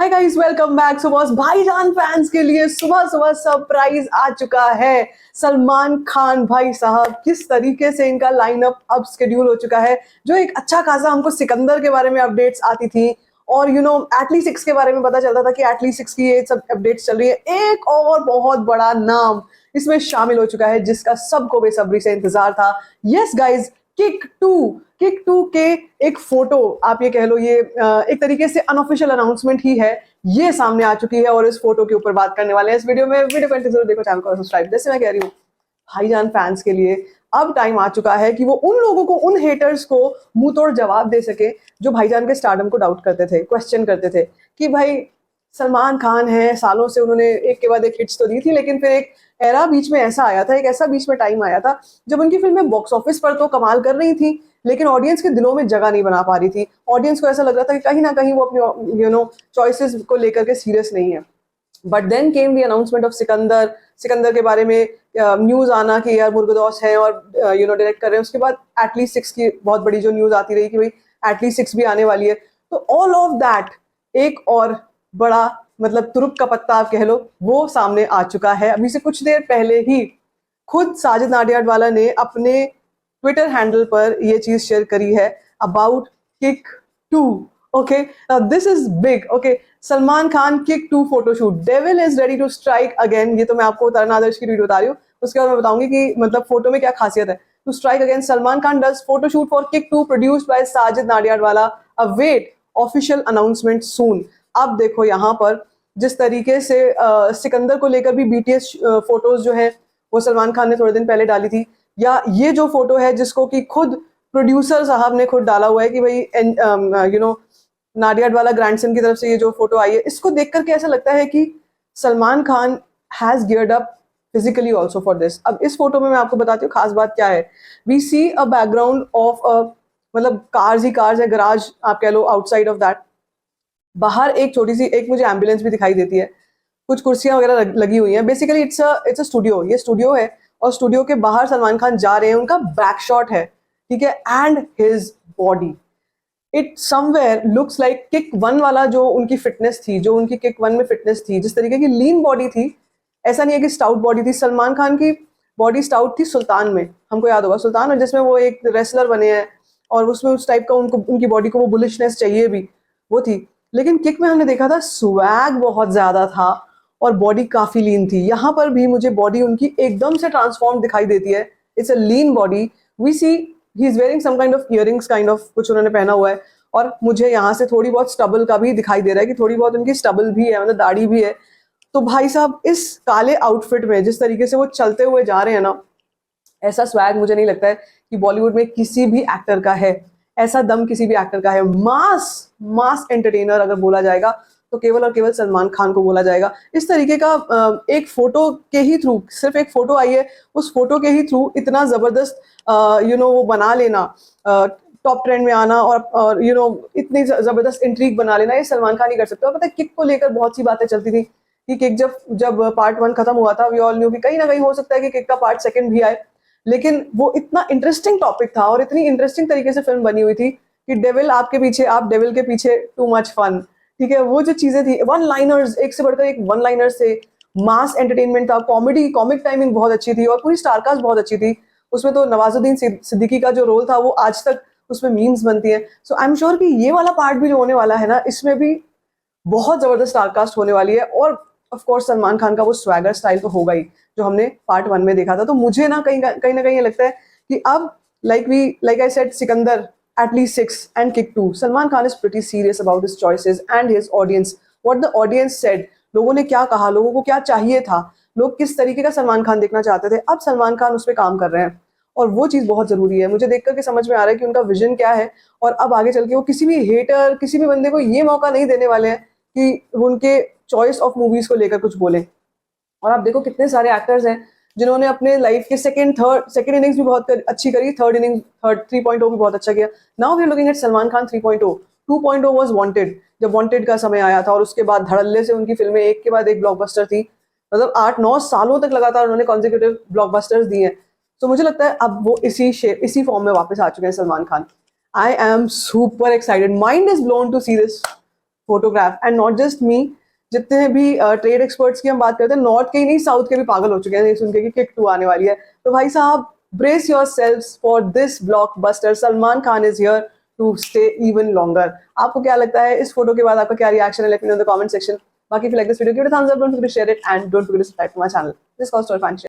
Hi guys, welcome back. So boss भाईजान fans के लिए सुबह सुबह सरप्राइज आ चुका है। सलमान खान भाई साहब, किस तरीके से इनका लाइनअप अब शेड्यूल हो चुका है। जो एक अच्छा खासा हमको सिकंदर के बारे में अपडेट्स आती थी और एटली 6 के बारे में पता चलता था कि एटली 6 की ये सब अपडेट्स चल रही है। एक और बहुत बड़ा नाम इसमें शामिल हो चुका है जिसका सबको बेसब्री से इंतजार था। यस गाइज, किक 2 के एक फोटो, आप ये कह लो, ये एक तरीके से अनऑफिशियल अनाउंसमेंट ही है, ये सामने आ चुकी है और इस फोटो के ऊपर बात करने वाले हैं इस वीडियो में। वीडियो कंटिन्यू जरूर देखो, चैनल को सब्सक्राइब। जैसे मैं कह रही हूँ, भाईजान फैंस के लिए अब टाइम आ चुका है कि वो उन लोगों को, उन हेटर्स को मुंह तोड़ जवाब दे सके जो भाईजान के स्टारडम को डाउट करते थे, क्वेश्चन करते थे कि भाई सलमान खान है, सालों से उन्होंने एक के बाद एक हिट्स तो दी थी, लेकिन फिर एक एरा बीच में ऐसा आया था, एक ऐसा बीच में टाइम आया था जब उनकी फिल्में बॉक्स ऑफिस पर तो कमाल कर रही थी, लेकिन ऑडियंस के दिलों में जगह नहीं बना पा रही थी। ऑडियंस को ऐसा लग रहा था कि कहीं ना कहीं वो अपनी चॉइसेस को लेकर के सीरियस नहीं है। But then came the announcement of Sikandar के बारे में न्यूज आना कि यार मुर्गदौस है और डायरेक्ट कर रहे हैं। उसके बाद एटली 6 की बहुत बड़ी जो न्यूज आती रही कि भाई एटली 6 भी आने वाली है। तो ऑल ऑफ दैट, एक और बड़ा मतलब तुरुप का पत्ता आप कह लो, वो सामने आ चुका है। अभी से कुछ देर पहले ही खुद साजिद नाडियाडवाला ने अपने ट्विटर हैंडल पर ये चीज शेयर करी है about kick 2। Okay, this is big. Okay, Salman Khan kick 2 photoshoot, devil is ready to strike again. ये तो मैं आपको तरन आदर्श की वीडियो बता रही हूँ, उसके बाद मैं बताऊंगी कि मतलब फोटो में क्या खासियत है। To strike again, Salman Khan does photoshoot for Kick 2 produced by Sajid Nadiadwala, await official announcement soon. अब देखो यहाँ पर जिस तरीके से सिकंदर को लेकर भी बीटीएस फोटोज जो है वो सलमान खान ने थोड़े दिन पहले डाली थी, या ये जो फोटो है जिसको कि खुद प्रोड्यूसर साहब ने खुद डाला हुआ है कि भाई नाडियाडवाला ग्रैंडसन की तरफ से ये जो फोटो आई है, इसको देख करके ऐसा लगता है कि Salman Khan has geared up physically also for this. अब इस फोटो में मैं आपको बताती हूँ खास बात क्या है। We see a background of मतलब कार्स ही कार्स है, गराज आप कह लो, आउटसाइड ऑफ दैट बाहर एक छोटी सी एक मुझे एम्बुलेंस भी दिखाई देती है, कुछ कुर्सियां वगैरह लगी हुई हैं। बेसिकली इट्स अ स्टूडियो, ये स्टूडियो है और स्टूडियो के बाहर सलमान खान जा रहे हैं, उनका बैक शॉट है, ठीक है, and his body, it somewhere looks like kick 1 वाला जो उनकी फिटनेस थी, जो उनकी किक 1 में फिटनेस थी, जिस तरीके की लीन बॉडी थी, ऐसा नहीं है कि स्टाउट बॉडी थी। सलमान खान की बॉडी स्टाउट थी सुल्तान में, हमको याद होगा सुल्तान में, जिसमें वो एक रेसलर बने हैं और उसमें उस टाइप का उनको, उनकी बॉडी को वो बुलिशनेस चाहिए भी, वो थी। लेकिन किक में हमने देखा था स्वैग बहुत ज्यादा था और बॉडी काफी लीन थी। यहाँ पर भी मुझे बॉडी उनकी एकदम से ट्रांसफॉर्म दिखाई देती है। It's a lean body. We see he is wearing some kind of earrings, kind of कुछ उन्होंने पहना हुआ है और मुझे यहाँ से थोड़ी बहुत स्टबल का भी दिखाई दे रहा है कि थोड़ी बहुत उनकी स्टबल भी है, मतलब दाढ़ी भी है। तो भाई साहब, इस काले आउटफिट में जिस तरीके से वो चलते हुए जा रहे हैं ना, ऐसा स्वैग मुझे नहीं लगता है कि बॉलीवुड में किसी भी एक्टर का है, ऐसा दम किसी भी एक्टर का है। मास एंटरटेनर अगर बोला जाएगा तो केवल और केवल सलमान खान को बोला जाएगा। इस तरीके का एक फोटो के ही थ्रू, सिर्फ एक फोटो आई है, उस फोटो के ही थ्रू इतना जबरदस्त वो बना लेना, टॉप ट्रेंड में आना और इतनी जबरदस्त इंट्रीग बना लेना, ये सलमान खान ही कर सकते हो। पता है, किक को लेकर बहुत सी बातें चलती थी कि किक जब पार्ट 1 खत्म हुआ था, वी ऑल न्यू कि कहीं ना कहीं हो सकता है कि किक का पार्ट 2 भी आए, लेकिन वो इतना इंटरेस्टिंग टॉपिक था और इतनी इंटरेस्टिंग तरीके से फिल्म बनी हुई थी कि डेविल आपके पीछे, आप डेविल के पीछे, टू मच फन, ठीक है। वो जो चीजें थी, वन लाइनर्स, एक से बढ़कर एक वन लाइनर्स थे, मास एंटरटेनमेंट था, कॉमेडी, कॉमिक टाइमिंग बहुत अच्छी थी और पूरी स्टारकास्ट बहुत अच्छी थी। उसमें तो नवाजुद्दीन सिद्दीकी का जो रोल था वो आज तक उसमें मीम्स बनती है। सो आई एम श्योर कि ये वाला पार्ट भी जो होने वाला है ना, इसमें भी बहुत जबरदस्त स्टारकास्ट होने वाली है और ऑफ कोर्स सलमान खान का वो स्वैगर स्टाइल तो होगा ही जो हमने पार्ट 1 में देखा था। तो मुझे ना कहीं ना कहीं ये लगता है कि अब like I said, Sikandar, Atlee 6 and kick 2, Salman Khan is pretty serious about his choices and his audience, what the audience said, लोगों ने क्या कहा, लोगों को क्या चाहिए था, लोग किस तरीके का सलमान खान देखना चाहते थे, अब सलमान खान उस पर काम कर रहे हैं और वो चीज बहुत जरूरी है। मुझे देख करके समझ में आ रहा है कि उनका विजन क्या है और अब आगे चल के वो किसी भी हेटर, किसी भी बंदे को ये मौका नहीं देने वाले हैं कि वो उनके चॉइस ऑफ मूवीज को लेकर कुछ बोले। और आप देखो कितने सारे एक्टर्स हैं जिन्होंने अपने लाइफ के सेकंड इनिंग्स भी बहुत अच्छी करी, थर्ड 3.0 भी बहुत अच्छा किया। Now we are looking at Salman Khan 3.0। 2.0 was wanted, जब वांटेड का समय आया था और उसके बाद धड़ल्ले से उनकी फिल्में एक के बाद एक ब्लॉकबस्टर थी, मतलब 8-9 सालों तक लगातार उन्होंने कॉन्जिक्यूटिव ब्लॉकबस्टर्स दिए हैं। तो मुझे लगता है अब वो इसी फॉर्म में वापस आ चुके हैं Salman Khan. I am super excited, mind is blown to see this photograph and not just me, जितने भी ट्रेड एक्सपर्ट्स की हम बात करते हैं, नॉर्थ के ही नहीं साउथ के भी पागल हो चुके हैं ये सुन के कि किक 2 आने वाली है। तो भाई साहब, brace yourselves for this blockbuster. Salman Khan is here to stay even longer. आपको क्या लगता है इस फोटो के बाद, आपका क्या रिएक्शन है? Let me know in the comment section. बाकी if you like this video, give it a thumbs up, don't forget to share it and don't forget to subscribe to my channel. This is Called Story Fan Share.